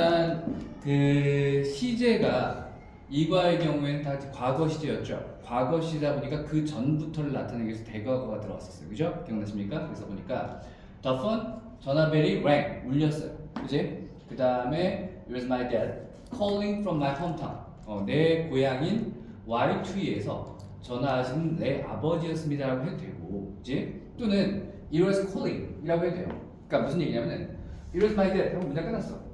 일단 그 시제가 이과의 경우에는 다 과거 시제였죠. 과거 시제다 보니까 그 전부터를 나타내기 위해서 대과거가 들어왔었어요. 그죠? 기억나십니까? 그래서 보니까 the phone 전화벨이 rang 울렸어요. 그지? 그 다음에 it was my dad calling from my hometown. 내 고향인 Y2에서 전화하신 내 아버지였습니다라고 해도 되고, 그지? 또는 it was calling이라고 해도 돼요. 그러니까 무슨 얘기냐면은 it was my dad 하고 문장 끝났어.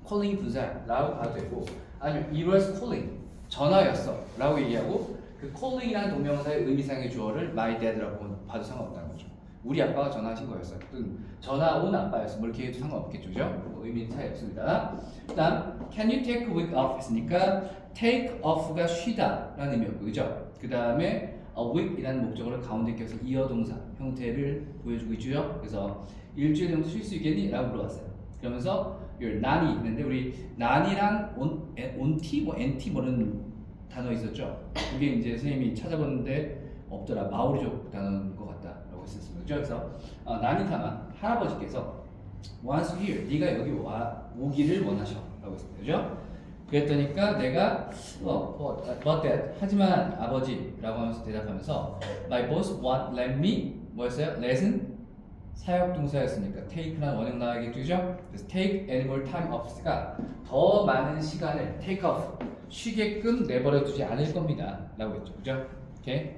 calling이 분사라고 봐도 되고, 아니면 it was calling 전화였어 라고 얘기하고 그 calling이라는 동명사의 의미상의 주어를 my dad라고 봐도 상관없다는 거죠. 우리 아빠가 전화하신 거였어요. 또는 전화 온 아빠였어. 뭐 이렇게 해도 상관없겠죠. 그죠? 의미는 차이 없습니다. 그 다음 can you take a week off 했으니까 take off가 쉬다 라는 의미였고, 그죠? 그 다음에 a week 이라는 목적어를 가운데 껴서 이어동사 형태를 보여주고 있죠. 그래서 일주일 정도 쉴 수 있겠니? 라고 물어봤어요. 그러면서 your nanny 있는데 우리 nanny랑 onT 뭐 NT 뭐는 단어 있었죠. 그게 이제 선생님이 찾아봤는데 없더라. 마오리족 단어인 것 같다라고 했었습니다. 그래서 나니타마 할아버지께서 wants here 네가 여기 오기를 원하셔라고 했습니다. 그죠? 그랬더니까 내가 but that 하지만 아버지라고 하면서 대답하면서 my boss won't let me 뭐였어요? let은 사역동사였으니까 take란 원형 나와야겠죠. 그죠? 그래서 take any more time off가 더 많은 시간을 take off 쉬게끔 내버려 두지 않을 겁니다 라고 했죠. 그죠? 오케이?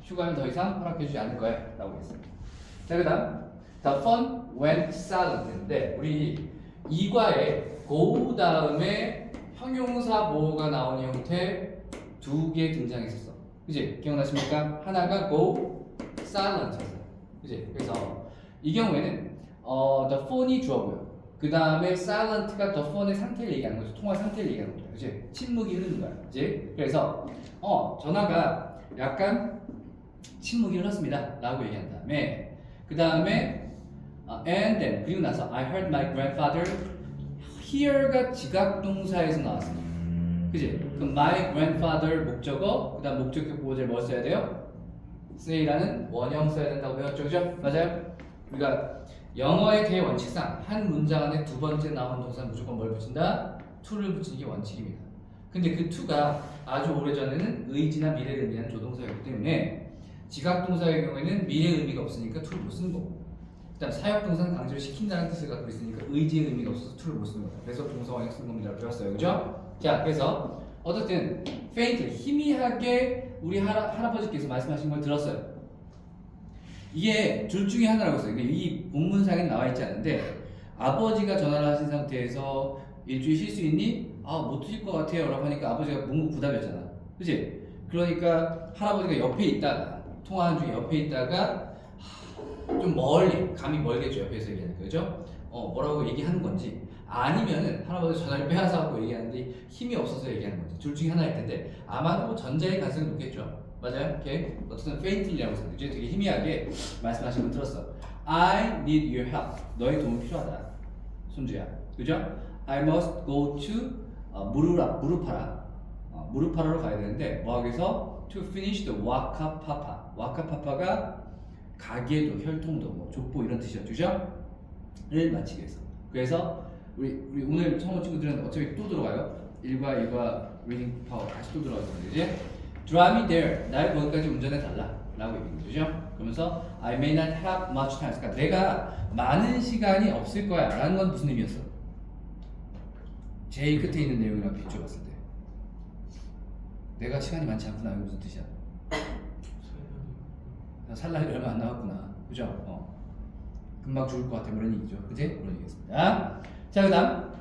휴가는 더 이상 허락해주지 않을 거야 라고 했습니다. 자, 그 다음 the phone went silent인데 우리 이과에 go 다음에 형용사 보호가 나오는 형태 두 개 등장했었어. 그지? 기억나십니까? 하나가 go silent였어요. 그지? 그래서 이 경우에는 the phone이 주어고요. 그 다음에 silent가 the phone의 상태를 얘기하는 거죠. 통화 상태를 얘기하는 거죠. 그지? 침묵이 흐르는 거야. 그지? 그래서 전화가 약간 침묵이 흘렀습니다 라고 얘기한 다음에 그 다음에 and then 그리고 나서 I heard my grandfather here가 지각동사에서 나왔습니다. 그지? 그럼 my grandfather 목적어 그 다음 목적격 보호제를 뭐 써야 돼요? say라는 원형 써야 된다고 배웠죠. 그죠? 맞아요? 우리가 영어의 대원칙상 한 문장 안에 두 번째 나온 동사는 무조건 뭘 붙인다? to를 붙이는 게 원칙입니다. 근데 그 to가 아주 오래전에는 의지나 미래를 의미하는 조동사였기 때문에 지각동사의 경우에는 미래 의미가 없으니까 to를 못 쓰는 거고, 그 다음 사역동사는 강제로 시킨다는 뜻을 갖고 있으니까 의지의 의미가 없어서 to를 못 쓰는 거다. 그래서 동사 원형 쓰는 겁니다. 배웠어요. 그죠? 자, 그래서 어쨌든 faint, 희미하게 우리 할아버지께서 말씀하신 걸 들었어요. 이게 둘 중에 하나라고 했어요. 이 본문상에 나와 있지 않은데 아버지가 전화를 하신 상태에서 일주일 쉴 수 있니? 못 쉴 것 같아요 라고 하니까 아버지가 묵묵부답이었잖아. 그치? 그러니까 할아버지가 옆에 있다가 통화하는 중에 옆에 있다가 좀 멀리, 감이 멀겠죠. 옆에서 얘기하는 거죠. 뭐라고 얘기하는 건지 아니면은 할아버지 전화를 빼앗아 갖고 얘기하는데 힘이 없어서 얘기하는 건지 둘 중에 하나일 텐데 아마도 전자의 가능성이 높겠죠. 맞아요? 오케이? 어쨌든 faintly라고 했어요. 이제 되게 희미하게 말씀하신 걸 들었어. I need your help. 너의 도움이 필요하다. 손주야. 그죠? I must go to 무르파라로 가야 되는데 뭐 하기 위해서 to finish the waka papa. waka papa가 가계도, 혈통도, 뭐 족보 이런 뜻이었죠. 그죠? 를 마치기 위해서. 그래서 우리 오늘 처음 온 친구들은 어차피 또 들어가요. 1과 리딩 파워 다시 또 들어가는 거죠. 이제 drive me there. 날 거기까지 운전해 달라. 라고 얘기한 거죠. 그러면서 I may not have much time. 그러니까 내가 많은 시간이 없을 거야. 라는 건 무슨 의미였어? 제일 끝에 있는 내용이랑 비춰봤을 때 내가 시간이 많지 않구나. 이게 무슨 뜻이야? 살 날이 얼마 안 남았구나. 그죠? 금방 죽을 것 같아. 뭐 이런 얘기죠. 그지? 그런 얘기겠습니다. 자, 그 다음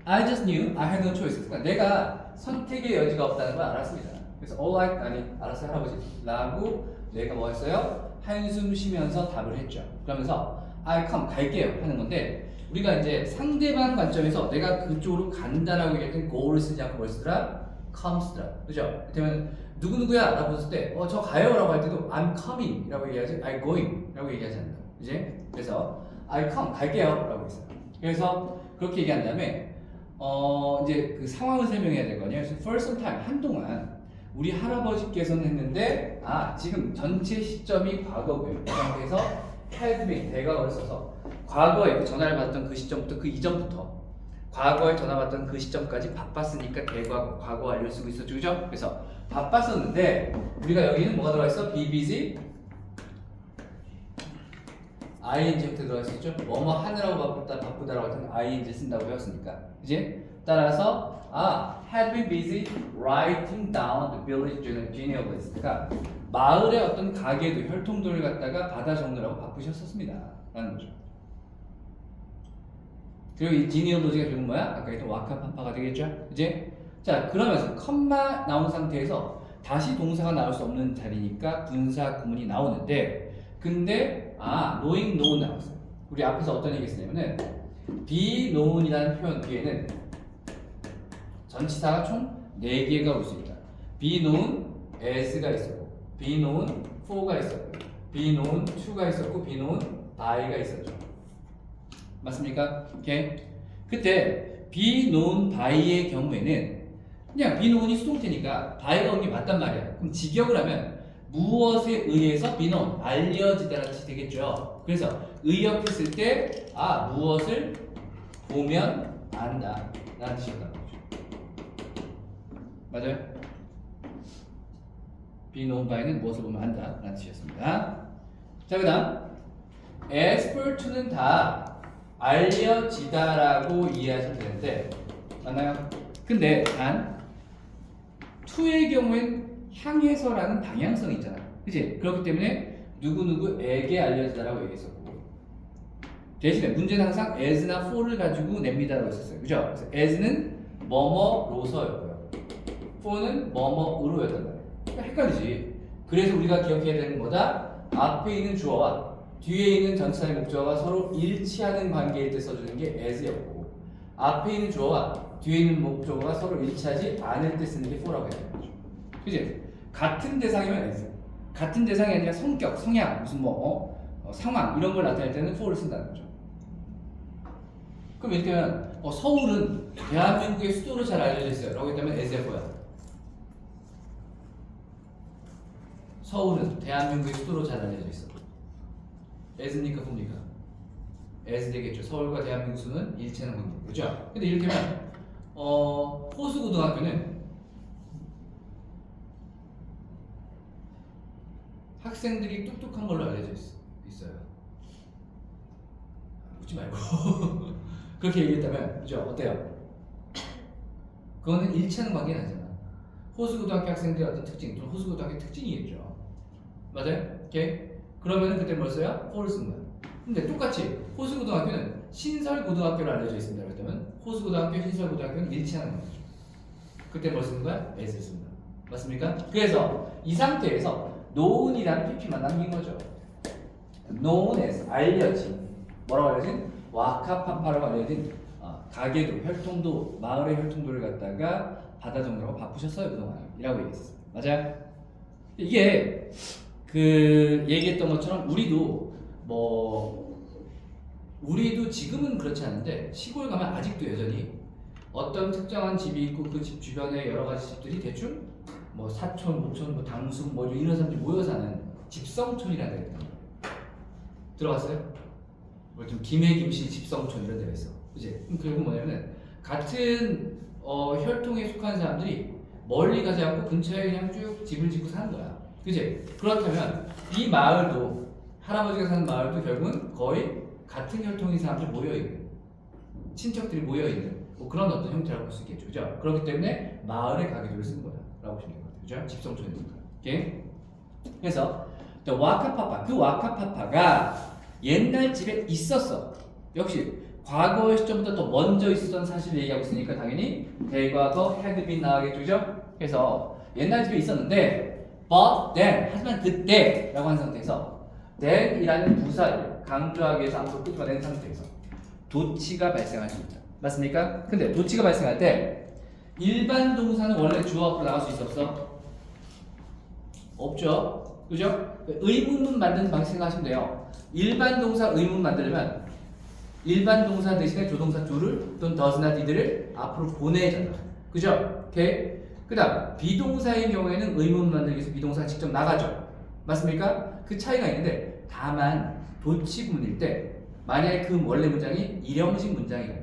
I just knew I had no choice. 그러니까 내가 선택의 여지가 없다는 걸 알았습니다. 그래서 alright, 아니 알았어요 할아버지 라고 내가 뭐 했어요? 한숨 쉬면서 답을 했죠. 그러면서 I come, 갈게요 하는 건데 우리가 이제 상대방 관점에서 내가 그쪽으로 간다라고 얘기할 땐 go를 쓰지 않고 뭘 쓰더라? come 쓰더라. 그죠? 그러면 누구누구야 라고 했을 때 저 가요 라고 할 때도 I'm coming 라고 얘기하지 I'm going 라고 얘기하지 않는다. 이제 그래서 I come, 갈게요 라고 했어요. 그래서 그렇게 얘기한 다음에 이제 그 상황을 설명해야 될 거 아니에요. 그래서 for some time 한동안 우리 할아버지께서는 했는데 지금 전체 시점이 과거고요. 그 상태에서 had been 대과거를 써서 과거에 그 전화를 받았던 그 시점부터 그 이전부터 과거에 전화 받던 그 시점까지 바빴으니까 대과거, 과거 완료를 쓰고 있었죠, 그죠? 그래서 바빴었는데 우리가 여기는 뭐가 들어가 있어? be busy, ing부터 들어가 있었죠? 뭐뭐 하느라고 바쁘다라고 할 때는 ing 쓴다고 배웠으니까, 그지? 따라서 had been busy writing down the village genealogy. 그러니까 마을의 어떤 가게도 혈통들을 갖다가 받아 적느라고 바쁘셨었습니다 라는 거죠. 그리고 이 genealogy가 결국 뭐야? 아까 했던 와카파파가 되겠죠? 그지? 자, 그러면서 컴마 나온 상태에서 다시 동사가 나올 수 없는 자리니까 분사 구문이 나오는데, 근데 knowing known 나왔어요. 우리 앞에서 어떤 얘기 했냐면은 be known이라는 표현 뒤에는 전치사가 총 4개가 올 수 있다. be known as가 있었고, be known for가 있었고, be known to가 있었고, be known by가 있었죠. 맞습니까? 오케이. 그때 be known by의 경우에는 그냥 be known이 수동태니까 by가 오는 게 맞단 말이야. 그럼 직역을 하면 무엇에 의해서 be known, 알려지다라는 뜻이 되겠죠. 그래서 의역했을 때 무엇을 보면 안다 라는 뜻이었단 말이죠. 맞아요? be known by는 무엇을 보면 안다 라는 뜻이었습니다. 자, 그 다음 as per to는 다 알려지다라고 이해하시면 되는데, 맞나요? 근데 단 to의 경우엔 향해서라는 방향성이 있잖아, 그치? 그렇기 때문에 누구누구에게 알려지다라고 얘기했었고, 대신에 문제는 항상 as나 for를 가지고 냅니다라고 했었어요, 그죠? 그래서 as는 뭐뭐로서였고요, for는 뭐뭐으로였단 말이에요. 그러니까 헷갈리지. 그래서 우리가 기억해야 되는 거다, 앞에 있는 주어와 뒤에 있는 전치사의 목적어가 서로 일치하는 관계일 때 써주는 게 as였고, 앞에 있는 주어와 뒤에 있는 목적어가 서로 일치하지 않을 때 쓰는 게 for라고 해야 되는 거죠. 그지? 같은 대상이면 as, 같은 대상이 아니라 성격, 성향, 무슨 상황 이런 걸 나타낼 때는 for를 쓴다는 거죠. 그럼 이렇게 하면 서울은 대한민국의 수도로 잘 알려져 있어요 라고 했다면 as의 for야. 서울은 대한민국의 수도로 잘 알려져 있어. as입니까, for입니까? as 되겠죠. 서울과 대한민국 수는 일치하는 관계, 그죠? 근데 이렇게 하면 호수고등학교는 학생들이 똑똑한 걸로 알려져 있어요. 웃지 말고 그렇게 얘기했다면, 그죠? 어때요? 그거는 일치하는 관계는 아니잖아. 호수고등학교 학생들의 어떤 특징, 또는 호수고등학교 특징이겠죠. 맞아요? 오케이? 그러면은 그때 뭘 써요? for를 쓴 거야. 근데 똑같이 호수고등학교는 신설고등학교로 알려져 있습니다. 그렇다면 호수고등학교, 신설고등학교는 일치하는 거죠. 그때 뭘 쓰는 거야? as를 씁니다. 맞습니까? 그래서 이 상태에서 known이라는 pp만 남긴 거죠. known as, 알려진, 뭐라고 알려진? 와카파파라고 알려진 가게도, 혈통도, 마을의 혈통도를 갖다가 받아 적느라고 바쁘셨어요 그동안이라고 얘기했어요. 맞아요? 이게 그 얘기했던 것처럼 우리도 지금은 그렇지 않은데 시골 가면 아직도 여전히 어떤 특정한 집이 있고 그 집 주변에 여러 가지 집들이 대충 사촌, 모촌, 당숙 이런 사람들이 모여 사는 집성촌이라는 데가 있다. 들어갔어요? 좀 김해김씨 집성촌 이런 데가 있어. 그치? 그럼 결국 뭐냐면은 같은 혈통에 속한 사람들이 멀리 가지 않고 근처에 그냥 쭉 집을 짓고 사는 거야. 그치? 그렇다면 이 마을도, 할아버지가 사는 마을도 결국은 거의 같은 혈통인 사람들이 모여있는, 친척들이 모여있는 그런 어떤 형태라고 볼 수 있겠죠. 그죠? 그렇기 때문에 마을의 가게도를 쓰는 거다 라고 보시면 될 것 같아요. 그죠? 집성촌이니까. 오케이? 그래서 와카파파, 그 와카파파가 옛날 집에 있었어. 역시 과거 시점부터 더 먼저 있었던 사실을 얘기하고 있으니까 당연히 대과거 had been 나가겠죠. 그죠? 그래서 옛날 집에 있었는데 but then, 하지만 그때 라고 한 상태에서 then 이라는 부사를 강조하기 위해서 앞으로 끄집어낸 상태에서 도치가 발생할 수 있다. 맞습니까? 근데 도치가 발생할 때 일반 동사는 원래 주어 앞으로 나갈 수 있어 없어? 없죠? 그죠? 의문문 만드는 방식 생각하시면 돼요. 일반 동사 의문 만들려면 일반 동사 대신에 조동사 do를 또는 does나 did를 앞으로 보내잖아. 그죠? 오케이? 그 다음 비동사인 경우에는 의문 만들기 위해서 비동사가 직접 나가죠. 맞습니까? 그 차이가 있는데 다만 도치 구문일 때 만약에 그 원래 문장이 일형식 문장이에요.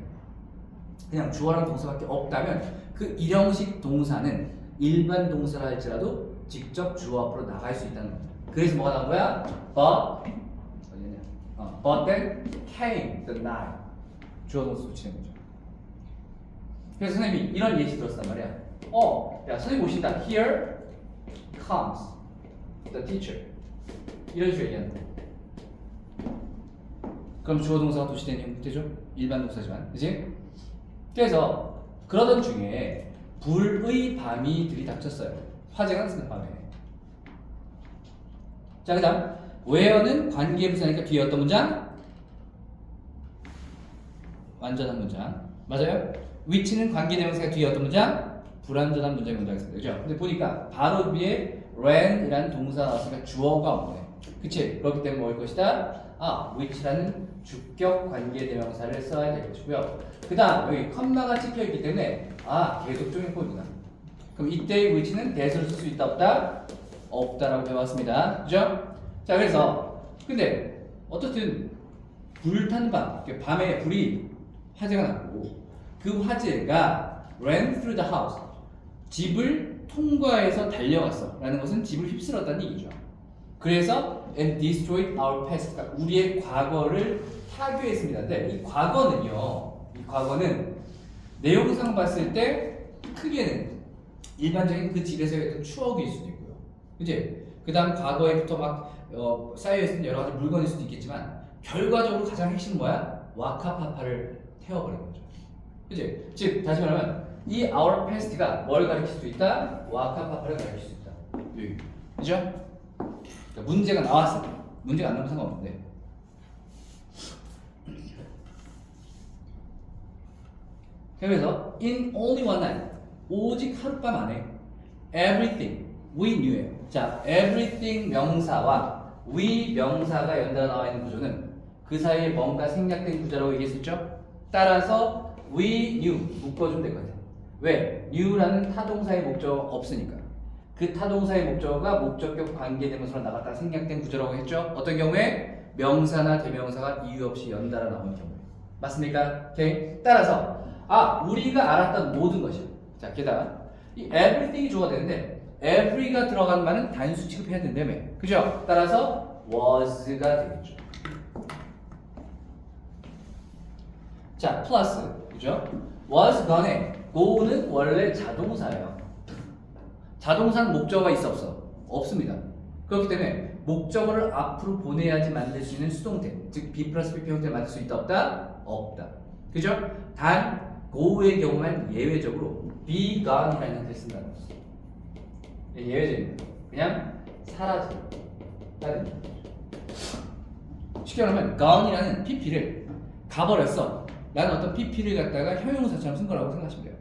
그냥 주어랑 동사밖에 없다면 그 일형식 동사는 일반 동사라 할지라도 직접 주어 앞으로 나갈 수 있다는 겁니다. 그래서 뭐가 나온 거야? But then came the night. 주어 동사 붙이는 거죠. 그래서 선생님이 이런 예시 들었단 말이야. 야 선생님 오신다. Here comes the teacher. 이런 식으로 얘기하는 거. 그럼 주어 동사가 도시된 형태죠? 일반 동사지만, 그지? 그래서 그러던 중에 불의 밤이 들이닥쳤어요. 화재가 났습니다. 밤에. 자, 그다음 where는 관계부사니까 뒤에 어떤 문장? 완전한 문장. 맞아요? which는 관계대명사가 뒤에 어떤 문장? 불완전한 문장이 문장이었습니다. 그죠? 근데 보니까 바로 위에 ran이라는 동사가 나왔으니까 주어가 없네. 그치? 그렇기 때문에 뭘 것이다? which라는 주격 관계대명사를 써야 될 것이고요. 그 다음 여기 컴마가 찍혀있기 때문에 계속적인 포입니다. 그럼 이때의 which는 대수를 쓸 수 있다 없다? 없다라고 배웠습니다. 그죠? 자, 그래서 근데 어떻든 불탄 밤, 밤에 불이 화재가 났고 그 화재가 ran through the house, 집을 통과해서 달려갔어 라는 것은 집을 휩쓸었다는 얘기죠. 그래서 and destroyed our past, 그러니까 우리의 과거를 파괴했습니다. 근데 이 과거는 내용상 봤을 때 크게는 일반적인 그 집에서의 어떤 추억일 수도 있고요. 그치? 그 다음 과거에부터 막 쌓여있는 여러 가지 물건일 수도 있겠지만 결과적으로 가장 핵심은 뭐야? 와카파파를 태워버린 거죠. 그치? 즉 다시 말하면 이 our past가 뭘 가리킬 수 있다? 와카파파를 가리킬 수 있다. 여기. 그죠? 그러니까 문제가 나왔을 때 문제가 안 나면 상관없는데 그래서 in only one night, 오직 하룻밤 안에 everything we knew예요. 자, everything 명사와 we 명사가 연달아 나와 있는 구조는 그 사이에 뭔가 생략된 구조라고 얘기했었죠. 따라서 we knew 묶어주면 될 것 같아요. 왜? knew라는 타동사의 목적 없으니까. 그 타동사의 목적어가 목적격 관계대명사로 나갔다 생략된 구조라고 했죠. 어떤 경우에? 명사나 대명사가 이유 없이 연달아 나오는 경우에. 맞습니까? 오케이? 따라서 우리가 알았던 모든 것이요. 자, 게다가 이 everything이 주어가 되는데 every가 들어간 말은 단수 취급해야 된다며. 그죠? 따라서 was가 되겠죠. 자, 플러스 그죠? was gone에 go는 원래 자동사예요. 자동사는 목적어가 있어 없어? 없습니다. 그렇기 때문에 목적어를 앞으로 보내야지 만들 수 있는 수동태, 즉 be 플러스 PP 형태를 만들 수 있다 없다? 없다. 그죠? 단 go의 경우만 예외적으로 be gone이라는 형태를 쓴다는 거죠. 예외적입니다. 그냥 사라진다는 얘기죠. 쉽게 말하면 gone이라는 PP를 가버렸어 라는 어떤 PP를 갖다가 형용사처럼 쓴 거라고 생각하시면 돼요.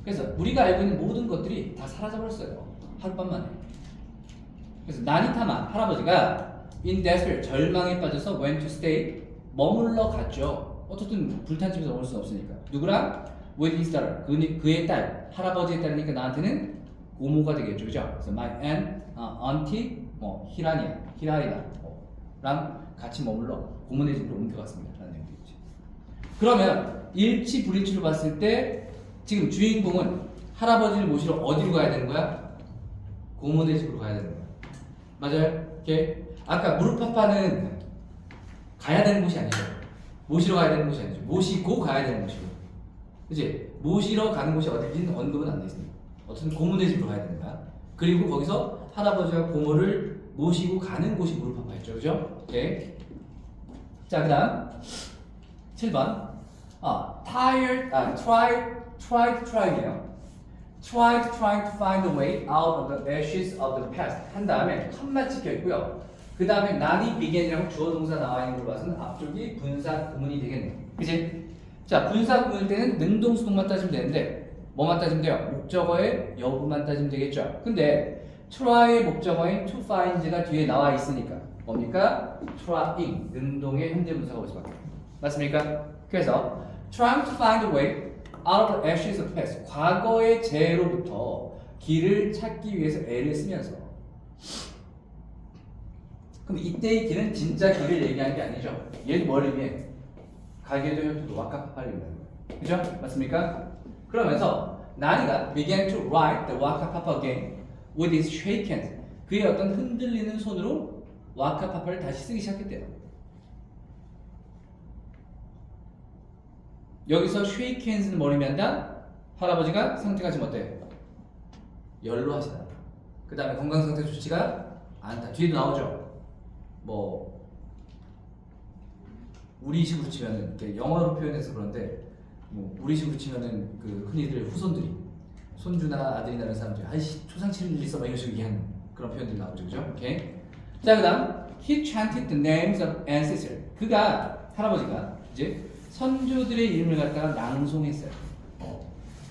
그래서 우리가 알고 있는 모든 것들이 다 사라져버렸어요. 하룻밤 만에. 그래서 나니타마 할아버지가 in despair 절망에 빠져서 went to stay 머물러 갔죠. 어쨌든 불탄 집에서 머물 수는 없으니까. 누구랑? with his daughter 그의 딸, 할아버지의 딸이니까 나한테는 고모가 되겠죠, 그죠? 그래서 my aunt, auntie, 히라리나랑 같이 머물러 고모네 집으로 옮겨갔습니다. 라는 내용도 있지. 그러면 일치 불일치로 봤을 때 지금 주인공은 할아버지를 모시러 어디로 가야 되는 거야? 고모네 집으로 가야 되는 거야. 맞아요? 오케이? 아까 무릎파파는 가야 되는 곳이 아니죠. 모시러 가야 되는 곳이 아니죠. 모시고 가야 되는 곳이고. 그치? 모시러 가는 곳이 어디든 언급은 안 돼 있습니다. 어쨌든 고모네 집으로 가야 되는 거야. 그리고 거기서 할아버지와 고모를 모시고 가는 곳이 무릎파파였죠. 그죠? 오케이? 자, 그 다음 7번 try이에요. trying to find a way out of the ashes of the past 한 다음에 컴마 찍혀 있고요. 그 다음에 난이 begin이라고 주어 동사 나와 있는 걸 봐서는 앞쪽이 분사 구문이 되겠네요. 그치? 자, 분사 구문일 때는 능동수동만 따지면 되는데 뭐만 따지면 돼요? 목적어의 여부만 따지면 되겠죠. 근데 try의 목적어인 to find가 뒤에 나와 있으니까 뭡니까? trying 능동의 현재분사가 올 수밖에 없습니다. 맞습니까? 그래서 trying to find a way out of the ashes of the past 과거의 재로부터 길을 찾기 위해서 애를 쓰면서 그럼 이때의 길은 진짜 길을 얘기하는 게 아니죠. 얘는 뭘 의미해? 가게도 혈투도 와카파파를 의미하는 거예요. 그죠? 맞습니까? 그러면서 나니가 began to write the 와카파파 game with his shake hands. 그의 어떤 흔들리는 손으로 와카파파를 다시 쓰기 시작했대요. 여기서 shake hands는 뭘 의미한다? 할아버지가 상태가 지금 어때? 연로하시다. 그 다음에 건강 상태 좋지가 않다. 뒤에도 나오죠. 뭐 우리식으로 치면은 영어로 표현해서 그런데 뭐 우리식으로 치면은 그 흔히들 후손들이 손주나 아들이나 이런 사람들이 아이씨 초상치를 일 있어 막 이런 식으로 얘기하는 그런 표현들이 나오죠. 그죠? 오케이. 자, 그다음 he chanted the names of ancestors. 그가 할아버지가 이제 선조들의 이름을 갖다가 낭송했어요.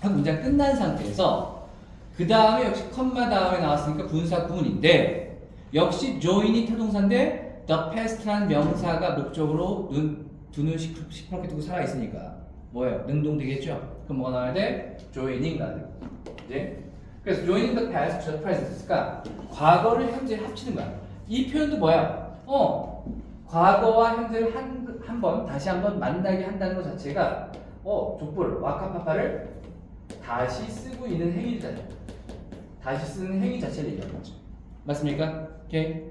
한 문장 끝난 상태에서 그 다음에 역시 컴마 다음에 나왔으니까 분사 구문인데 역시 join이 타동사인데 the past라는 명사가 목적으로 두 눈 시퍼렇게 뜨고 살아 있으니까 뭐예요? 능동되겠죠? 그럼 뭐가 나와야 돼? joining가 돼요. 이제 그래서 joining the past to the present니까 과거를 현재를 합치는 거야. 이 표현도 뭐야? 과거와 현재를 한번 다시 한번 만나게 한다는 것 자체가 족보를 와카파파를 다시 쓰고 있는 행위잖아요. 다시 쓰는 행위 자체를 얘기하는 거죠. 맞습니까? 오케이.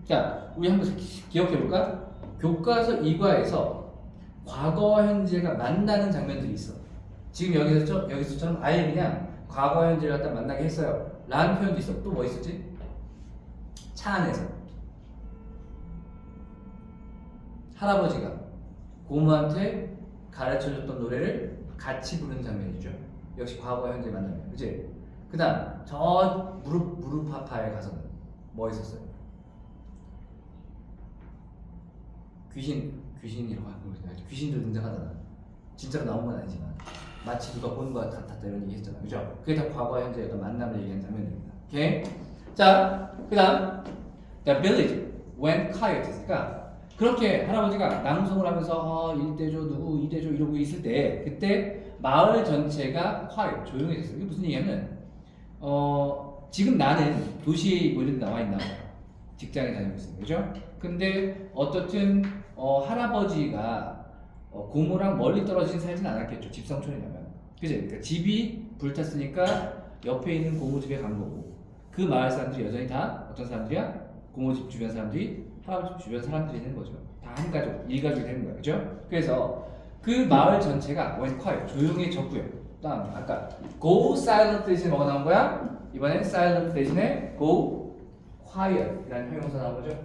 자, 우리 한번 기억해 볼까? 교과서 2과에서 과거와 현재가 만나는 장면들이 있어. 지금 여기서처럼 아예 그냥 과거와 현재를 갖다 만나게 했어요. 라는 표현도 있어. 또 뭐 있었지? 차 안에서 할아버지가 고모한테 가르쳐줬던 노래를 같이 부르는 장면이죠. 역시 과거와 현재 만나면, 그치? 그 다음 저 무릎파파에 가서는 뭐 있었어요? 귀신이라고 하는 거죠. 귀신들 등장하잖아. 진짜로 나온 건 아니지만 마치 누가 보는 것 같았다 이런 얘기 했잖아. 그죠? 그게 다 과거와 현재의 어떤 만남을 얘기하는 장면입니다. 오케이? 자, 그 다음 The village went quiet. 그러니까 그렇게 할아버지가 낭송을 하면서 1대조 누구 2대조 이러고 있을 때 그때 마을 전체가 quiet, 조용해졌어요. 이게 무슨 얘기냐면 지금 나는 도시에 뭐 이런 데 나와 있나 봐요. 직장에 다니고 있어요. 그죠? 근데 어떻든 할아버지가 고모랑 멀리 떨어진 살진 않았겠죠. 집성촌이라면. 그지? 그러니까 집이 불탔으니까 옆에 있는 고모 집에 간 거고 그 마을 사람들이 여전히 다 어떤 사람들이야? 고모 집 주변 사람들이 할아버지 집 주변 사람들이 되는 거죠. 다 한 가족, 일가족이 되는 거예요. 그죠? 그래서 그 마을 전체가 went quiet, 조용해졌고요. 다음 아까 go silent 대신에 뭐가 나온 거야? 이번엔 silent 대신에 go quiet이라는 형용사 나온 거죠.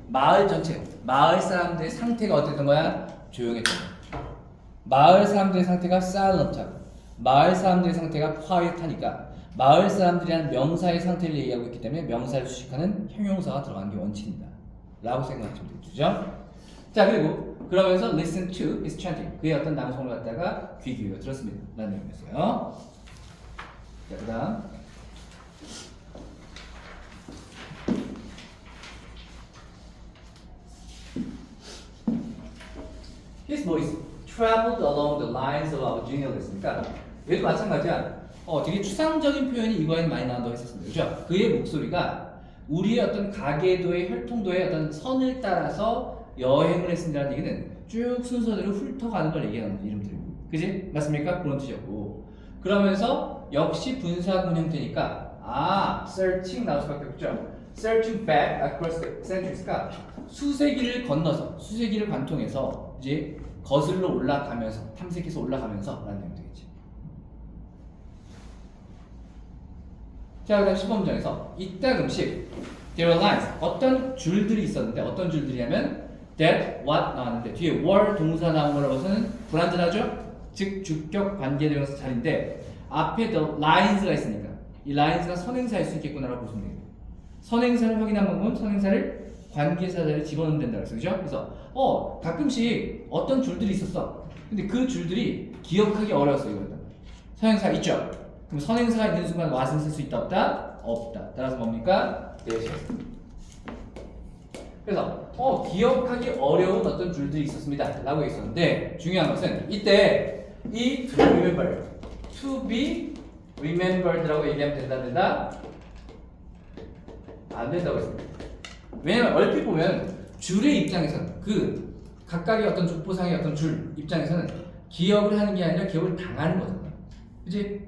마을 전체, 마을 사람들의 상태가 어땠던 거야? 조용했던 거야. 마을 사람들의 상태가 silent하고 마을 사람들의 상태가 quiet하니까 마을 사람들이라는 명사의 상태를 얘기하고 있기 때문에 명사를 수식하는 형용사가 들어가는 게 원칙입니다. 라고 생각하시면 되죠. 자, 그리고 그러면서 listen to his chanting. 그의 어떤 낭송을 갖다가 귀 기울여 들었습니다. 라는 내용이었어요. 자, 그 다음 His voice traveled along the lines of our genius. 그러니까 얘도 마찬가지야. 되게 추상적인 표현이 이거에는 많이 나온다고 했었습니다. 그죠? 그의 목소리가 우리의 어떤 가계도의 혈통도의 어떤 선을 따라서 여행을 했습니다라는 얘기는 쭉 순서대로 훑어가는 걸 얘기하는 거죠. 이름들이. 그지? 맞습니까? 그런 뜻이었고. 그러면서 역시 분사구문 형태니까 searching 나올 수밖에 없죠. searching back across the centuries.가 수세기를 건너서 수세기를 관통해서 이제 거슬러 올라가면서 탐색해서 올라가면서 라는 내용이 되겠지. 자, 그 다음 15문장에서 이따금씩 there are lines 어떤 줄들이 있었는데 어떤 줄들이냐면 that, what 나왔는데 뒤에 were 동사 나온 거라고 해서는 불완전하죠? 즉 주격 관계대명사 자리인데 앞에 the lines가 있으니까 이 lines가 선행사일 수 있겠구나라고 보시면 돼요. 선행사를 확인한 방법은 선행사를 관계사 자리에 집어넣으면 된다 그랬어요. 그죠? 그래서 가끔씩 어떤 줄들이 있었어. 근데 그 줄들이 기억하기 어려웠어. 이거다. 선행사 있죠? 그럼 선행사가 있는 순간 what은 쓸 수 있다 없다? 없다. 따라서 뭡니까? that이었어. 그래서 기억하기 어려운 어떤 줄들이 있었습니다 라고 있었는데 중요한 것은 이때 이 to remember, to be remembered라고 얘기하면 된다? 안 된다고 했습니다. 왜냐면 얼핏 보면 줄의 입장에서는 그 각각의 어떤 족보상의 어떤 줄 입장에서는 기억을 하는 게 아니라 기억을 당하는 거잖아. 그치?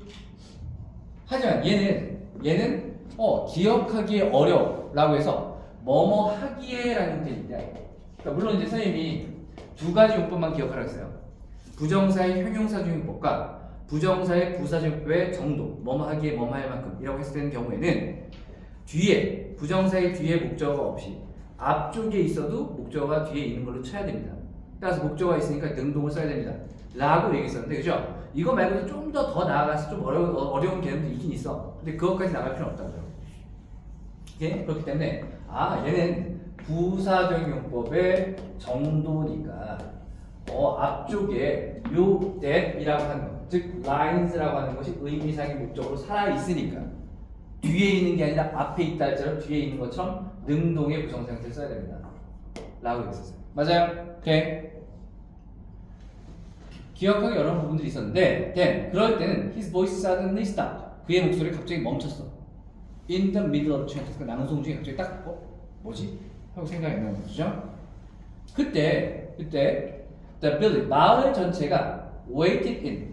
하지만 얘는 기억하기에 어려라고 해서 뭐뭐 하기에라는 형태인데, 그러니까 물론 이제 선생님이 두 가지 용법만 기억하라고 했어요. 부정사의 형용사적용법과 부정사의 부사적용법의 정도, 뭐뭐 하기에 뭐뭐 할 만큼 이라고 했을 때는 경우에는 뒤에 부정사의 뒤에 목적어가 없이 앞쪽에 있어도 목적어가 뒤에 있는 걸로 쳐야 됩니다. 따라서 목적어가 있으니까 능동을 써야 됩니다 라고 얘기했었는데, 그죠? 이거 말고도 좀 더 나아가서 좀 어려운 개념도 있긴 있어. 근데 그것까지 나갈 필요는 없다고요. 오케이? 그렇기 때문에 얘는 부사적용법의 정도니까 앞쪽에 that이라고 하는 것, 즉 lines라고 하는 것이 의미상의 목적으로 살아있으니까 뒤에 있는 게 아니라 앞에 있다 할지라도 뒤에 있는 것처럼 능동의 부정사 형태를 써야 됩니다 라고 했었어요. 맞아요? 오케이. 기억하기 어려운 부분들이 있었는데 then 그럴 때는 his voice suddenly stopped. 그의 목소리가 갑자기 멈췄어. in the middle of the sentence. 낭송 중에 갑자기 딱 뭐지? 하고 생각이 나는 거죠. 그때 the building, 마을 전체가 waited in,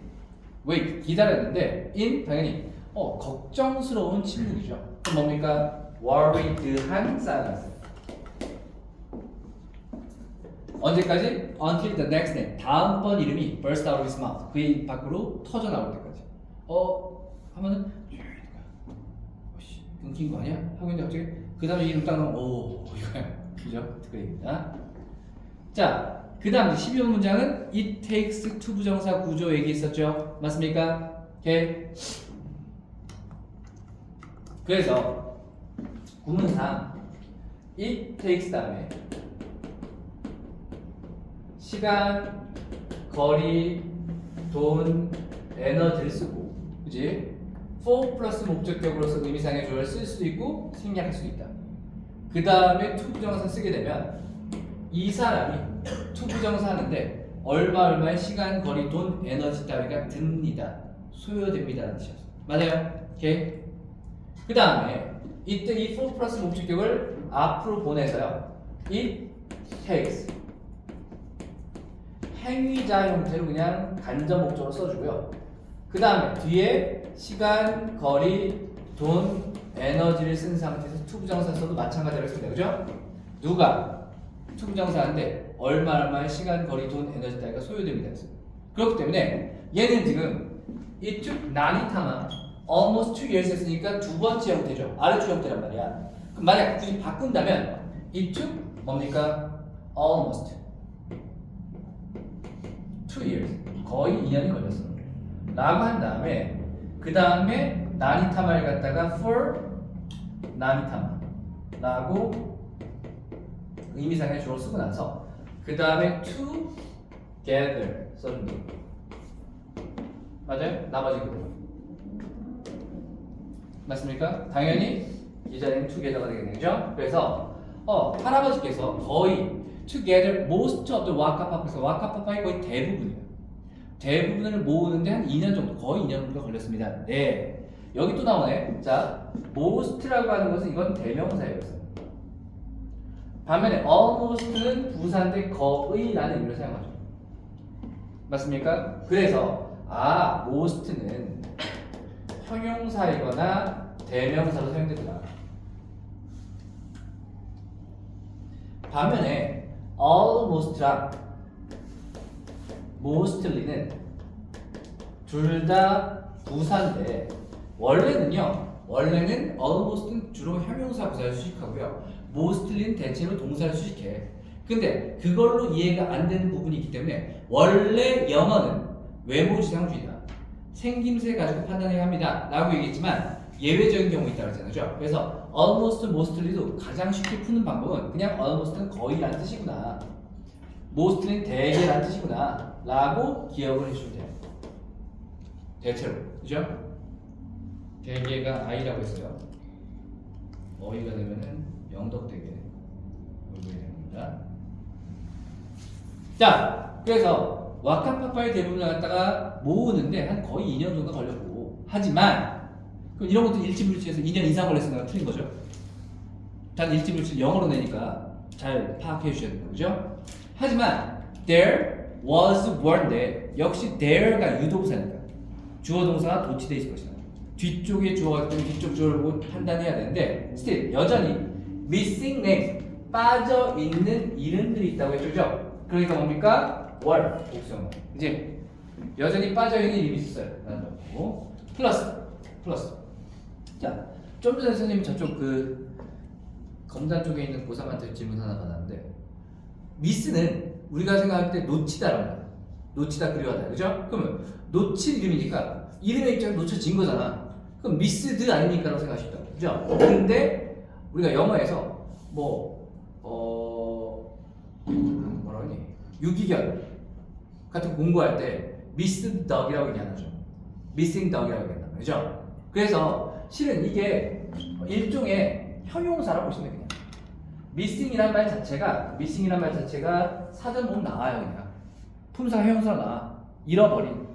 wait, 기다렸는데 in 당연히 걱정스러운 침묵이죠. 그럼 뭡니까? worried한 silence. 언제까지? Until the next name. 다음번 이름이 burst out of his mouth. 그의 입 밖으로 터져 나올 때까지. 하면은 끊긴 거 아니야? 하고 있는데 갑자기 그 다음에 이름 딱 나오면 이거야. 그죠? 그 얘기입니다. 자, 그 다음 12번 문장은 it takes to 부정사 구조 얘기했었죠. 맞습니까? 오케이. 그래서 구문상 it takes 다음에 시간, 거리, 돈, 에너지를 쓰고, 그지? for 플러스 목적격으로서 의미상의 조를 쓸 수도 있고 생략할 수도 있다. 그 다음에 to 부정사 쓰게 되면 이 사람이 to 부정사 하는데 얼마의 시간, 거리, 돈, 에너지 따위가 듭니다. 소요됩니다라는 뜻이었어. 맞아요? 오케이. 그 다음에 이때 이 for 플러스 목적격을 앞으로 보내서요. it takes 행위자 형태로 그냥 간접 목적으로 써주고요. 그 다음에 뒤에 시간, 거리, 돈, 에너지를 쓴 상태에서 to 부정사 써도 마찬가지로 했습니다. 그죠? 누가 to 부정사인데 얼마의 시간, 거리, 돈, 에너지 따위가 소요됩니다. 그렇기 때문에 얘는 지금 it took many time, almost 2 years 했으니까 두 번째 형태죠. 아래쪽 형태란 말이야. 그럼 만약 굳이 바꾼다면 it took 뭡니까? almost 2 years. 거의 2년이 걸렸어. 라고 한 다음에 그 다음에 나니타마를 갖다가 for 나니타마 라고 의미상의 주어를 쓰고 나서 그 다음에 together 써줍니다. 맞아요? 나머지 그대로. 맞습니까? 당연히 이 자리는 together가 되겠네요. 그래서 할아버지께서 거의 together most of the 와카파파에서 와카파파의 거의 대부분을 모으는데 한 2년 정도, 거의 2년 정도 걸렸습니다. 네. 여기 또 나오네. 자, most라고 하는 것은 이건 대명사예요. 반면에 almost는 부사인데 거의라는 의미로 사용하죠. 맞습니까? 그래서 most는 형용사이거나 대명사로 사용됩니다. 반면에 almost랑 mostly는 둘 다 부사인데 원래는 almost는 주로 형용사 부사를 수식하고요. mostly는 대체로 동사를 수식해. 근데 그걸로 이해가 안 되는 부분이 있기 때문에 원래 영어는 외모지상주의다. 생김새 가지고 판단해야 합니다. 라고 얘기했지만 예외적인 경우 있다고 했잖아요. 그래서 almost, mostly도 가장 쉽게 푸는 방법은 그냥 almost는 거의라는 뜻이구나. mostly는 대개라는 뜻이구나. 라고 기억을 해주면 돼요. 대체로. 그죠? 대개가 I라고 했어요. 어휘가 되면은 영덕대개. 이렇게 됩니다. 자, 그래서 와카파파의 대부분을 갖다가 모으는데 한 거의 2년 정도 걸렸고 하지만 그럼 이런 것도 일지불치에서 2년 이상 걸렸으면 틀린 거죠. 단 일지불치 영어로 내니까 잘 파악해 주셔야 됩니다. 그죠? 하지만 there was one day 역시 there가 유도부사니까 주어 동사가 도치돼 있을 것이다. 뒤쪽에 주어가 있기 때문에 뒤쪽 주어를 보고 판단해야 되는데 still 여전히 missing names 빠져 있는 이름들이 있다고 했죠. 그죠? 그러니까 뭡니까? were 복수형. 이제 여전히 빠져 있는 이름이 있어요. 라는 거고 플러스 자, 좀 전에 선생님이 저쪽 그 검단 쪽에 있는 고3한테 질문 하나 받았는데 미스는 우리가 생각할 때 놓치다라는 거야. 놓치다 그리워하다. 그죠? 그러면 놓친 이름이니까 이름의 입장에 놓쳐진 거잖아. 그럼 미스드 아닙니까? 라고 생각하시죠. 그죠? 근데 우리가 영어에서 뭐라 그러니? 유기견 같은 거 공부할 때 미스드 덕이라고 얘기 안 하죠. 미싱 덕이라고 얘기한다. 그죠? 그래서 실은 이게 일종의 형용사라고 보시면 돼요. 미싱이란 말 자체가 사전 보면 나와요. 그냥 품사 형용사로 나와. 잃어버린,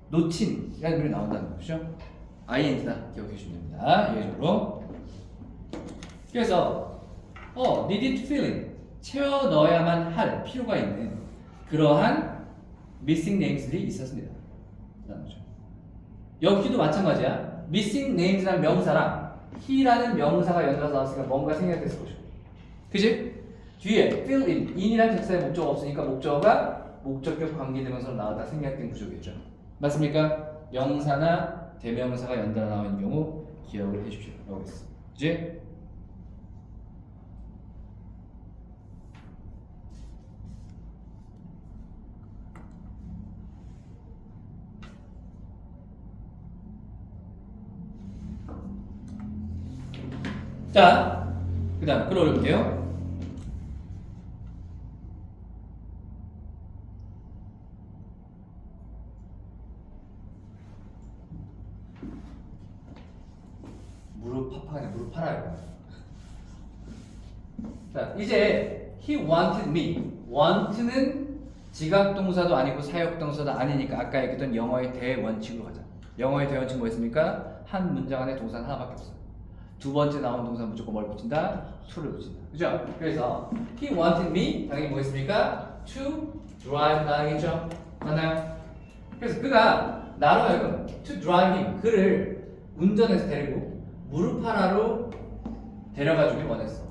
놓친 이라는 글이 나온다는 거죠. ing다 기억해 주시면 됩니다. 예외적으로. 그래서 needed filling 채워 넣어야만 할 필요가 있는 그러한 missing names들이 있었습니다. 라는 거죠. 여기도 마찬가지야. missing names라는 명사랑 he라는 명사가 연달아서 나왔으니까 뭔가 생략됐을 것이고, 그지? 뒤에 fill in이라는 자체의 목적어가 없으니까 목적어가 목적격 관계대명사로 나왔다 생략된 구조겠죠. 맞습니까? 명사나 대명사가 연달아 나오는 경우 기억을 해주십시오. 라고 했어. 그지? 자, 그 다음 끌어올릴게요. 무릎 파파가 무릎 팔아요. 자, 이제 he wanted me. want는 지각동사도 아니고 사역동사도 아니니까 아까 얘기했던 영어의 대원칙으로 가자. 영어의 대원칙 뭐였습니까? 한 문장 안에 동사는 하나밖에 없어. 두 번째 나온 동사는 무조건 뭘 붙인다? to를 붙인다. 그죠? 그래서 he wanted me 당연히 뭐였습니까? to drive 나겠죠? 맞나요? 그래서 그가 나로 하여금 to drive him 그를 운전해서 데리고 무릎 하나로 데려가주길 원했어.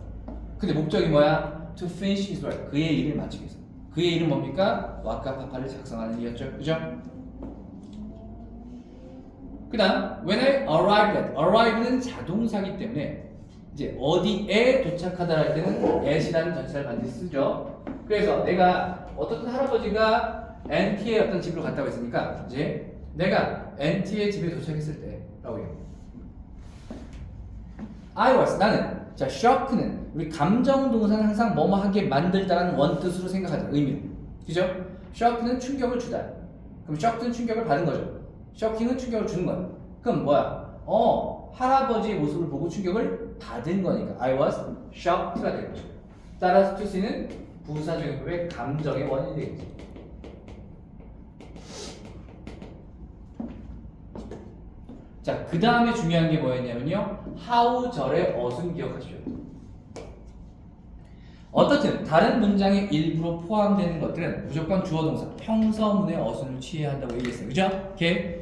근데 목적이 뭐야? To finish his work. 그의 일을 마치기 위해서. 그의 일은 뭡니까? 와카파파를 작성하는 일이었죠. 그죠? 그 다음 when I arrived at. arrive는 자동사기 때문에 이제 어디에 도착하다 할 때는 at이라는 전치사를 반드시 쓰죠. 그래서 내가 어떤 할아버지가 NT의 어떤 집으로 갔다고 했으니까 이제 내가 NT의 집에 도착했을 때 라고 해요. I was 나는 자 shocked는 우리 감정 동사는 항상 뭐뭐 하게 만들다라는 원뜻으로 생각하자. 의미로. 그죠? shock는 충격을 주다. 그럼 shocked는 충격을 받은 거죠. 쇼킹은 충격을 주는 거야. 그럼 뭐야? 할아버지의 모습을 보고 충격을 받은 거니까 I was shocked가 되는 거죠. 따라서 to see는 부사적용법의 감정의 원인이 되겠지. 자, 그 다음에 중요한 게 뭐였냐면요. how 절의 어순 기억하십시오. 어떻든 다른 문장의 일부로 포함되는 것들은 무조건 주어 동사, 평서문의 어순을 취해야 한다고 얘기했어요. 그죠? 이렇게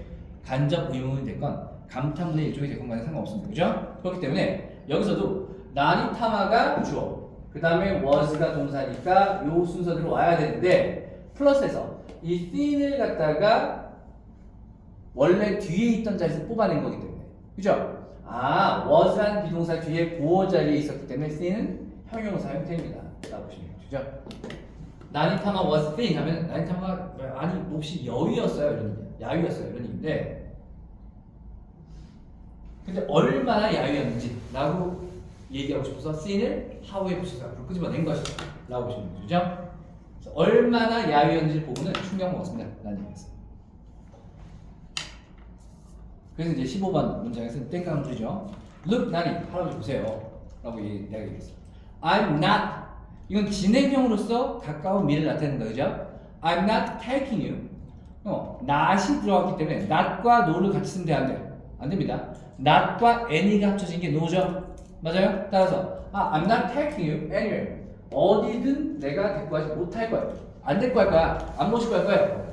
간접 의문이 됐건 감탄문의 일종이 됐건 간에 상관없습니다. 그죠? 그렇기 때문에 여기서도 나리타마가 주어, 그 다음에 was가 동사니까 요 순서대로 와야 되는데 플러스해서 이 thin을 갖다가 원래 뒤에 있던 자리에서 뽑아낸 거기 때문에 그죠? was란 비동사 뒤에 보호 자리에 있었기 때문에 thin은 형용사 형태입니다. 라고 보시면 되죠. 나니타마 was thin 하면 나니타마가 아니 몹시 여위였어요 이런 의미야. 야위였어요 이런 의미인데 근데 얼마나 야위였는지 라고 얘기하고 싶어서 thin을 how에 붙여서 앞으로 끄집어낸 것이다 라고 보시면 되죠. 얼마나 야위였는지 보고는 충격 먹었습니다 라는 얘기였어요. 그래서 이제 15번 문장에서는 땡깡을 주죠. Look 나니 할아버지 보세요 라고 내가 얘기했어요. I'm not 이건 진행형으로서 가까운 미래를 나타내는 거죠. I'm not taking you. not이 들어갔기 때문에 not과 no를 같이 쓰면 돼, 안 돼? 안 됩니다. not과 any가 합쳐진 게 no죠. 맞아요? 따라서 I'm not taking you anywhere. 어디든 내가 데리고 가지 못할 거야. 안 데리고 갈 거야. 안 모시고 갈 거야.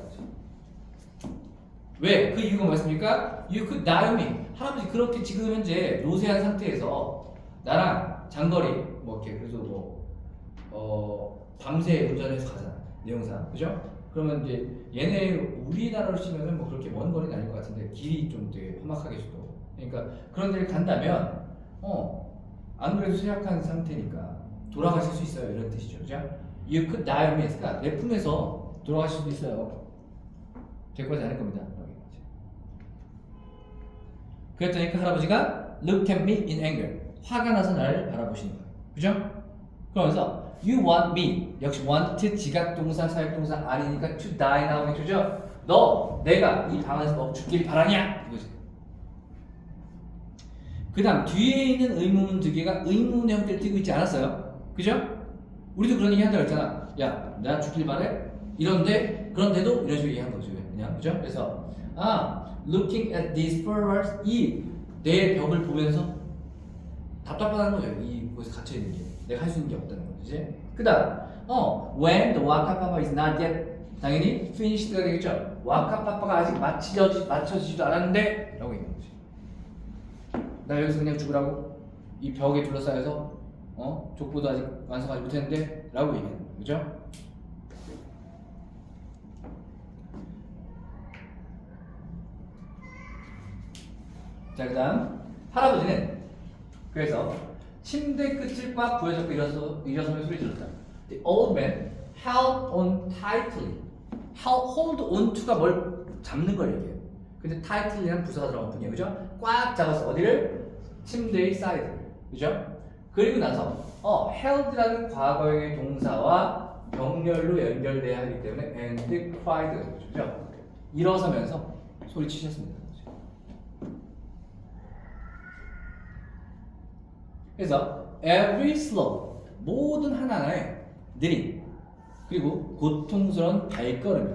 왜? 그 이유가 뭐였습니까? You could die me. 할아버지 그렇게 지금 현재 노쇠한 상태에서 나랑 장거리 뭐 이렇게 그래서 밤새 운전해서 가잖아. 내용상 그죠? 그러면 이제 얘네 우리나라로 치면은 뭐 그렇게 먼 거리는 아닐 것 같은데 길이 좀 되게 험악하게 수도. 그러니까 그런 데를 간다면 안 그래도 쇠약한 상태니까 돌아가실 수 있어요. 이런 뜻이죠. 그죠? You could die me. 그러니까 내 품에서 돌아가실 수도 있어요. 데리고 가지 않을 겁니다. 그랬더니 그 할아버지가 look at me in anger. 화가 나서 나를 바라보시는 거예요. 그죠? 그러면서 you want me. 역시 want 지각동사 사역동사 아니니까 to die 나오겠죠? 너 내가 이 방 안에서 너 죽길 바라냐? 이거지. 그 다음 뒤에 있는 의문문 두 개가 의문의 형태를 띠고 있지 않았어요? 그죠? 우리도 그런 얘기 한다고 했잖아. 야, 나 죽길 바래? 그런데도 이런 식으로 얘기한 거죠. 그냥 그죠? 그래서 looking at these flowers 이 내 벽을 보면서 답답하다는 거죠. 이곳에 갇혀 있는 게 내가 할 수 있는 게 없다는 거지. 그다음 when the waka papa is not yet 당연히 finished가 되겠죠. waka papa가 아직 맞춰지지도 않았는데 라고 얘기하는 거지. 나 여기서 그냥 죽으라고 이 벽에 둘러싸여서 족보도 아직 완성하지 못했는데 라고 얘기하는 거죠. 그죠? 자, 그 다음 할아버지는 그래서 침대 끝을 꽉 부여잡고 일어서며 소리 질렀다. The old man held on tightly. hold on to가 뭘 잡는 걸 얘기해요. 근데 tightly라는 부사가 들어간 뿐이에요. 그죠? 꽉 잡아서 어디를? 침대의 사이드를. 그죠? 그리고 나서 held라는 과거형의 동사와 병렬로 연결돼야 하기 때문에 and cried. 그죠? 일어서면서 소리치셨습니다. 그래서 every slow 모든 하나하나의 느린 그리고 고통스러운 발걸음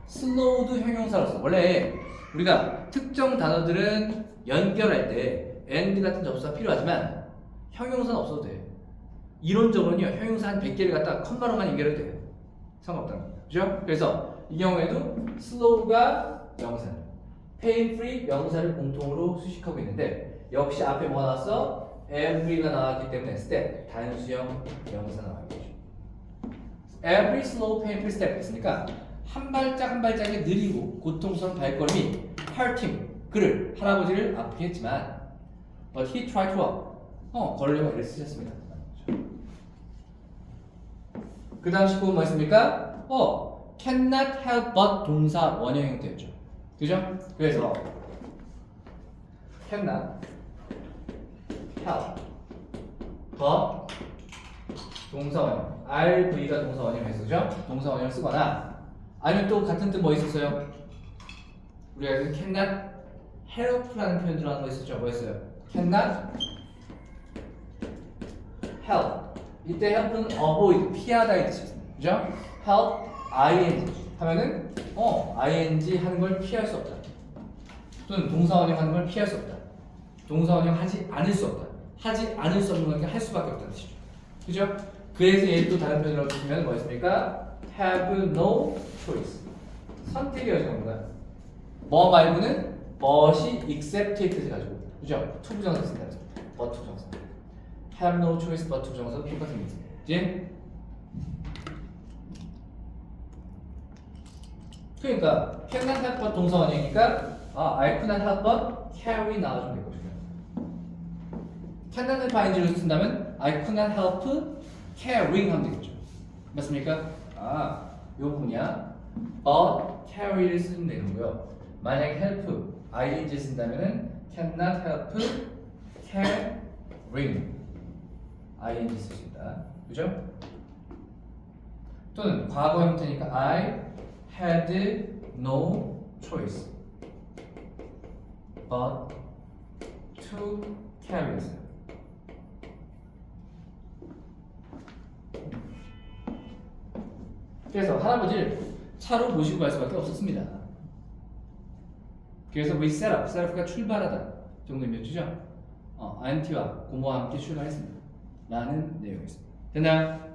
slow도 형용사로서 원래 우리가 특정 단어들은 연결할 때 and 같은 접수가 필요하지만 형용사는 없어도 돼. 이론적으로는요 형용사 한 100개를 갖다가 컴마로만 연결해도 돼요. 상관없다는 겁니다. 그죠? 그래서 이 경우에도 slow가 명사 pain-free 명사를 공통으로 수식하고 있는데 역시 앞에 뭐가 나왔어? every가 나왔기 때문에 step 단수형 명사 나와있죠. every slow painful step 했으니까 한 발짝 한 발짝이 느리고 고통스러운 발걸음이 hurt him 그를 할아버지를 아프게 했지만 but he tried to walk 걸으려고 애를 쓰셨습니다. 그 다음 19번 뭐 했습니까? cannot help but 동사 원형 형태였죠. 그죠? 그래서 cannot help but 동사 원형 RV가 동사 원형에서 그죠? 동사 원형을 쓰거나 아니면 또 같은 뜻 뭐 있었어요? 우리가 여기서 cannot help라는 표현 들어가는 거 있었죠? 뭐였어요? cannot help 이때 help은 avoid 피하다의 뜻이었습니다. 그죠? help ing 하면은 ing 하는 걸 피할 수 없다. 또는 동사 원형 하는 걸 피할 수 없다. 동사 원형 하지 않을 수 없다. 하지 않을 수 없는 거니까 할 수밖에 없다는 뜻이죠. 그죠? 그래서 얘 또 다른 표현으로 보시면 뭐였습니까? have no choice. 선택의 여지입니다. 뭐 말고는 but이 except의 뜻을 가지고 그죠? 투부정사 쓴다. but 투부정사. have no choice but 투부정사 똑같은 게 있습니다. 그치? 그러니까 cannot help but 동사 원형이니까 I could not help but carry 나와주면 되거든요. cannot help ing를 쓴다면 I could not help carrying 하면 되겠죠. 맞습니까? 요 부분이야. but carry를 쓰면 되는 거고요. 만약에 help ing 쓴다면은 cannot help carrying ing 쓸 수 있다. 그죠? 또는 과거 형태니까 I had no choice but to carry it. 그래서 할아버지를 차로 모시고 갈 수밖에 없었습니다. 그래서 we set up가 출발하다. 정도 몇 주죠? INT와 고모와 함께 출발했습니다. 라는 내용이었습니다. 됐나요?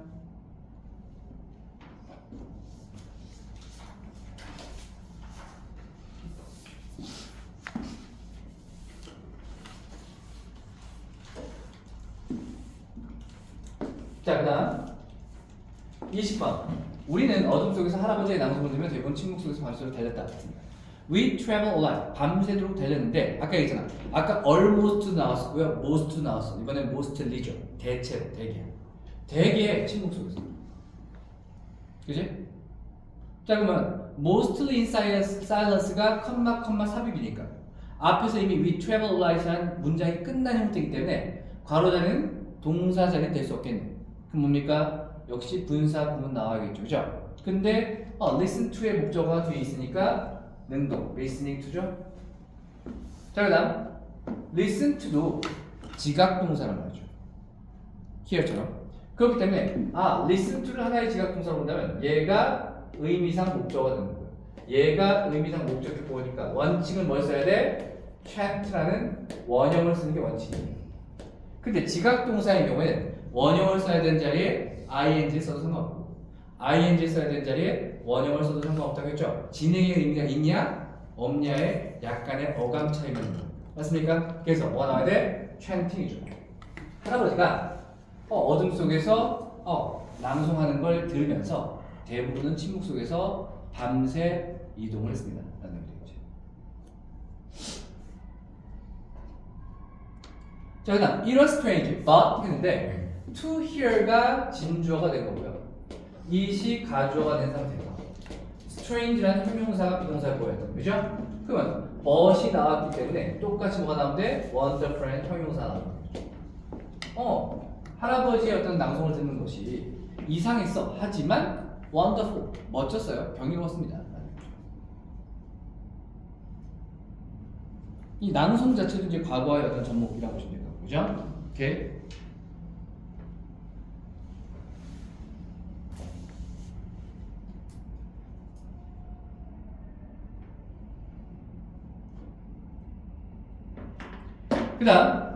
자, 그 다음 20번. 우리는 어둠 속에서 할아버지의 낭송을 들으며 대부분 침묵 속에서 밤새도록 달렸다. We travel a lot. 밤새도록 달렸는데 아까 얘기했잖아. 아까 almost 나왔었고요. most 나왔어. 이번엔 mostly죠. 대체로, 대개 침묵 속에서. 그지? 자, 그러면 mostly in silence가 컴마 삽입이니까 앞에서 이미 we travel a lot이라는 문장이 끝난 형태이기 때문에 괄호자는 동사 자리에 될 수 없겠네. 그럼 뭡니까? 역시 분사 구문 나와야겠죠. 그죠? 근데 listen to의 목적어가 뒤에 있으니까 능동, listening to죠. 자, 그 다음 listen to도 지각동사란 말이죠. here처럼. 그렇기 때문에 listen to를 하나의 지각동사로 본다면 얘가 의미상 목적어가 되는 거예요. 얘가 의미상 목적을 보니까 원칙은 뭘 써야 돼? chant라는 원형을 쓰는 게 원칙이에요. 근데 지각동사의 경우에는 원형을 써야 되는 자리에 ing 써도 상관없고 ing 써야 되는 자리에 원형을 써도 상관없다고 했죠. 진행의 의미가 있냐 없냐의 약간의 어감 차이가 있는 거예요. 맞습니까? 그래서 뭐가 나와야 돼? chanting이죠. 할아버지가 어둠 속에서 낭송하는 걸 들으면서 대부분은 침묵 속에서 밤새 이동을 했습니다. 라는 얘기죠. 자, 그 다음 It was strange, but 했는데 to hear가 진주어가 된 거고요. it이 가주어가 된 상태예요. strange라는 형용사가 비동사를 보였던 거죠. 그러면 but이 나왔기 때문에 똑같이 뭐가 나오는데 wonderful한 형용사가 나오는 거죠. 할아버지의 어떤 낭송을 듣는 것이 이상했어. 하지만 wonderful, 멋졌어요. 경이로웠습니다. 이 낭송 자체도 이제 과거의 어떤 접목이라고 보시면 돼요. 그죠? 오케이. 그 다음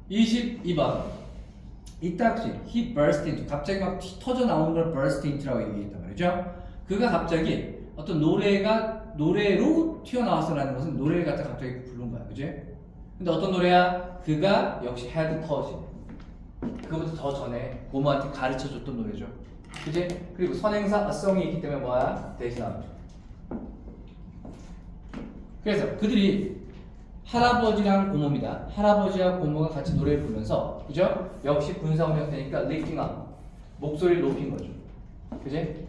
22번 이따 혹시 he burst into 갑자기 막 터져 나오는 걸 burst into라고 얘기했단 말이죠. 그가 갑자기 어떤 노래로 튀어나왔어라는 것은 노래를 갖다 갑자기 부른 거야. 그지? 근데 어떤 노래야? 그가 역시 had touch. 그거보다 더 전에 고모한테 가르쳐줬던 노래죠. 그지? 그리고 선행사 a성이 있기 때문에 뭐야? 대신 나오죠. 그래서 그들이 할아버지랑 고모입니다. 할아버지와 고모가 같이 노래를 부르면서, 그죠? 역시 분사원 형태니까 lifting up, 목소리를 높인 거죠. 그지?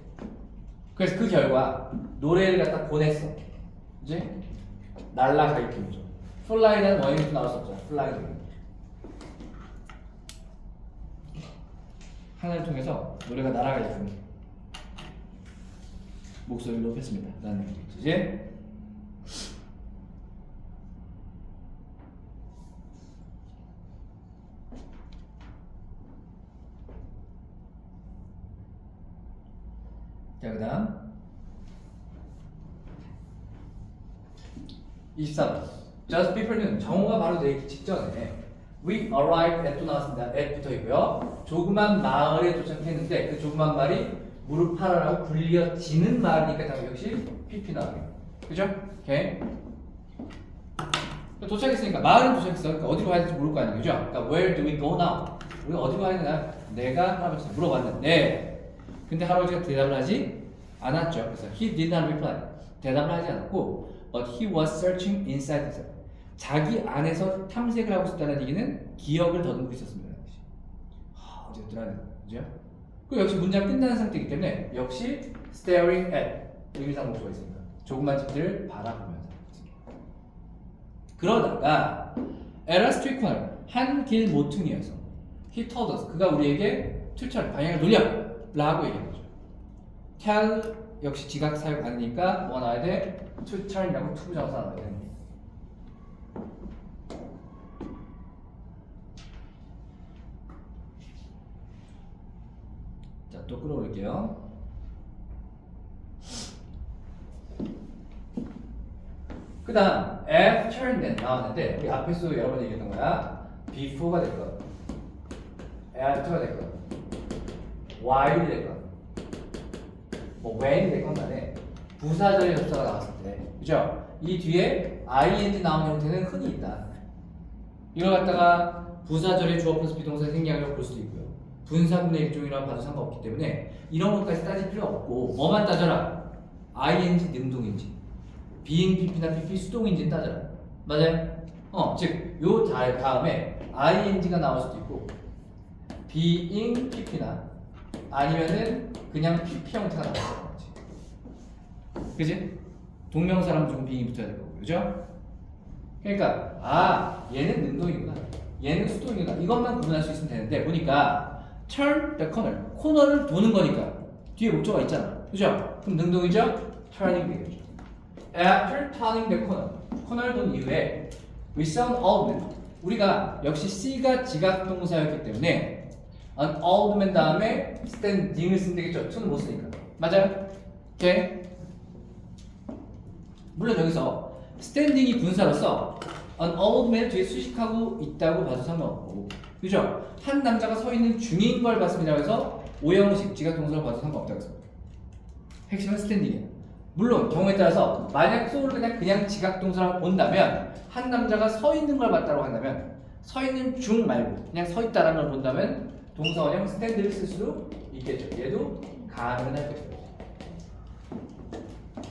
그래서 그 결과 노래를 갖다 보냈어. 그지? 날라가 있는 거죠. 플라이라는 원인도 나올 수 없잖아. 플라이는 하나를 통해서 노래가 날아가 있는 목소리를 높였습니다. 라는 얘기죠. 이제 자, 그 다음 23번 Just before는 정오가 바로 되기 직전에 We arrived at 또 나왔습니다. at 붙어있고요. 조그만 마을에 도착했는데 그 조그만 마을이 무르파라라고 불려지는 마을이니까 다 역시 PP 나오게. 그죠? 오케이. 도착했으니까 마을은 도착했어. 그러니까 어디로 가야 될지 모를 거 아니에요. 그죠? 그러니까 Where do we go now? 우리가 어디로 가야 되나? 내가 할아버지한테 물어봤는데 근데 할아버지가 대답을 하지 않았죠. 그래서 he did not reply. 대답을 하지 않았고 but he was searching inside himself. 자기 안에서 탐색을 하고 있었다는 얘기는 기억을 더듬고 있었습니다. 어디였더라? 그죠? 그 역시 문장 끝나는 상태이기 때문에 역시 staring at 의미상 목소가 있습니다. 조그만 집들을 바라보면서. 그러다가 at a street corner 한 길 모퉁이에서 he told us 그가 우리에게 투철 방향을 돌려 라고 얘기한 거죠. tell 역시 지각 사용 아니니까 뭐가 나와야 돼? 투철이라고 투부정사 나와야 됩니다. 자, 또 끌어올릴게요. 그 다음 after then 나왔는데 우리 앞에서 여러 번 얘기했던 거야. before가 될 거, after가 될 거, while이 될 거, 뭐 when이 될 건 간에 부사절의 접사가 나왔을 때, 그죠? 이 뒤에 ing 나온 형태는 흔히 있다. 이걸 갖다가 부사절의 주어 플러스 비동사의 생략이라고 볼 수도 있고요. 분사분의 일종이라고 봐도 상관없기 때문에 이런 것까지 따질 필요 없고 뭐만 따져라. ing 능동인지, being pp나 pp 수동인지는 따져라. 맞아요? 즉 요 다음에 ing가 나올 수도 있고 being pp나 아니면은 그냥 pp 형태가 나올 수도 있지. 그지? 동명사랑 무조건 being이 붙어야 될 거고, 그죠? 그러니까 얘는 능동이구나, 얘는 수동이구나, 이것만 구분할 수 있으면 되는데 보니까 turn the corner, 코너를 도는 거니까 뒤에 목적어가 있잖아, 그죠? 그럼 능동이죠? turning 되겠죠. After turning the corner, 코너를 돈 이후에 we saw an old man, 우리가 역시 C가 지각동사였기 때문에 an old man 다음에 standing을 쓰면 되겠죠. to는 못 쓰니까. 맞아요? 오케이? 물론 여기서 standing이 분사로서 an old man 뒤에 수식하고 있다고 봐도 상관없고, 그죠? 한 남자가 서 있는 중인 걸 봤습니다고 해서 오형식 지각동사로 봐도 상관없다고 했습니다. 핵심은 standing이야. 물론 경우에 따라서 만약 so를 그냥 지각동사로 본다면, 한 남자가 서 있는 걸 봤다고 한다면, 서 있는 중 말고 그냥 서 있다라는 걸 본다면 동사 원형 stand를 쓸 수도 있겠죠. 얘도 가능할 거예요.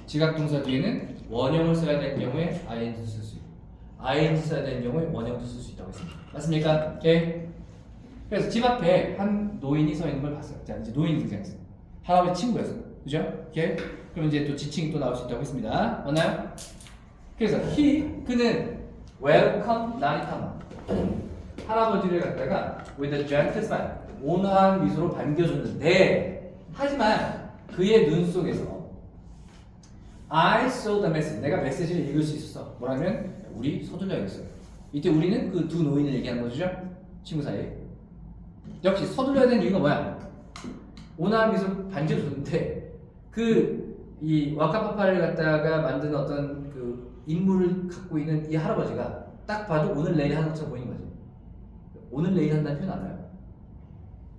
지각동사 뒤에는 원형을 써야 되는 경우에 ing도 쓸 수 있고, ing 써야 되는 경우에 원형도 쓸 수 있다고 했습니다. 맞습니까? 오케이. 그래서 집 앞에 한 노인이 서 있는 걸 봤어요. 자, 이제 노인이 등장했어요. 할아버지 친구였어요. 그죠? 오케이. 그럼 이제 또 지칭이 또 나올 수 있다고 했습니다. 맞나요? 그래서 그는 welcome 나이타마, 할아버지를 갖다가 with a gentle smile, 온화한 미소로 반겨줬는데, 하지만 그의 눈 속에서 I saw the message, 내가 메시지를 읽을 수 있었어. 뭐라면 우리 서둘러야겠어요. 이때 우리는 그 두 노인을 얘기하는 거죠, 친구 사이에. 역시 서둘러야 되는 이유가 뭐야? 온화한 미소 반겨줬는데 이 와카파파를 갖다가 만든 어떤 그 인물을 갖고 있는 이 할아버지가 딱 봐도 오늘 내일 하는 것처럼 보이는 거지. 오늘 내일 한다는 표현 알아요?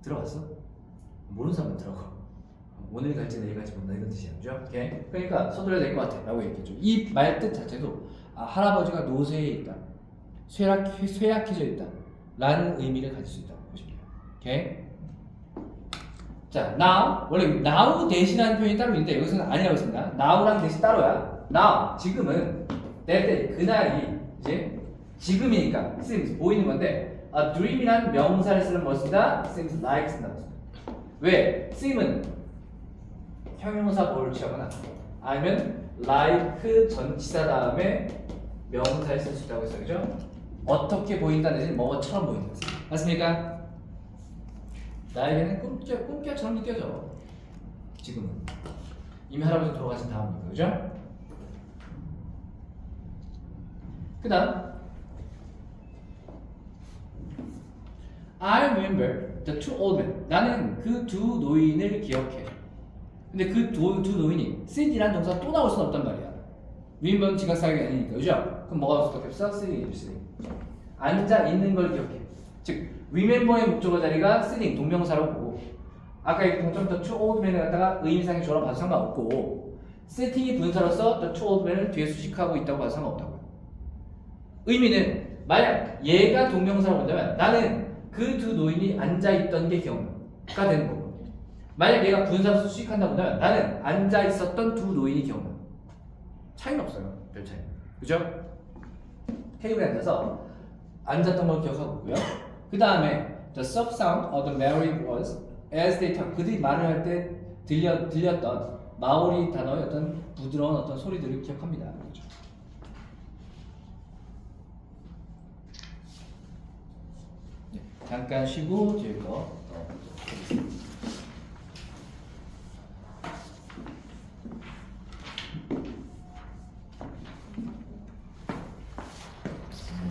들어봤어? 모르는 사람 많더라고. 오늘 갈지 내일 갈지 모른다 이런 뜻이야, 그죠? 오케이? 그러니까 서둘러야 될 것 같아 라고 얘기했죠. 이 말 뜻 자체도 할아버지가 노쇠해 있다, 쇠약해져 있다 라는 의미를 가질 수 있다고 보시면 돼요. 오케이? 자, now, 원래 now 대신하는 표현이 따로 있는데 여기서는 아니라고 했습니다. now랑 대신 따로야. now, 지금은 that 그날이 이제 지금이니까 seems 보이는 건데, a dream이란 명사를 쓰는 뭘 쓴다? seems like 쓴다고 했습니다. 왜? seem은 형용사 보를 취하거나 아니면 like 전치사 다음에 명사를 쓸 수 있다고 했어요, 그죠? 어떻게 보인다 내지는 뭐처럼 보인다. 맞습니까? 나에게는 꿈결처럼 느껴져. 지금은 이미 할아버지 돌아가신 다음이니까, 그죠? 그 다음 I remember the two old men, 나는 그 두 노인을 기억해. 근데 그 두 노인이 sit이라는 동사가 또 나올 수는 없단 말이야. remember는 지각사역이 아니니까, 그죠? 그럼 뭐가 나올 수 없겠어? sitting. 앉아 있는 걸 기억해. 즉 remember의 목적어 자리가 sitting 동명사로 보고, 아까 이 동점 the two old men을 갖다가 의미상의 조랑 봐도 상관없고, sitting이 분사로서 the two old men을 뒤에 수식하고 있다고 봐도 상관없다고요. 의미는 만약 얘가 동명사로 본다면 나는 그 두 노인이 앉아있던 게 기억나가 되는 거고, 만약 얘가 분사로 수식한다고 한다면 나는 앉아있었던 두 노인이 기억나. 차이는 없어요. 별 차이. 그죠? 테이블에 앉아서 앉았던 걸 기억하고 있고요. 그 다음에 the soft sound of the Maori was as they talk, 그들이 말을 할 때 들렸던 마오리 단어의 어떤 부드러운 어떤 소리들을 기억합니다. 그렇죠? 네, 잠깐 쉬고 뒤에 거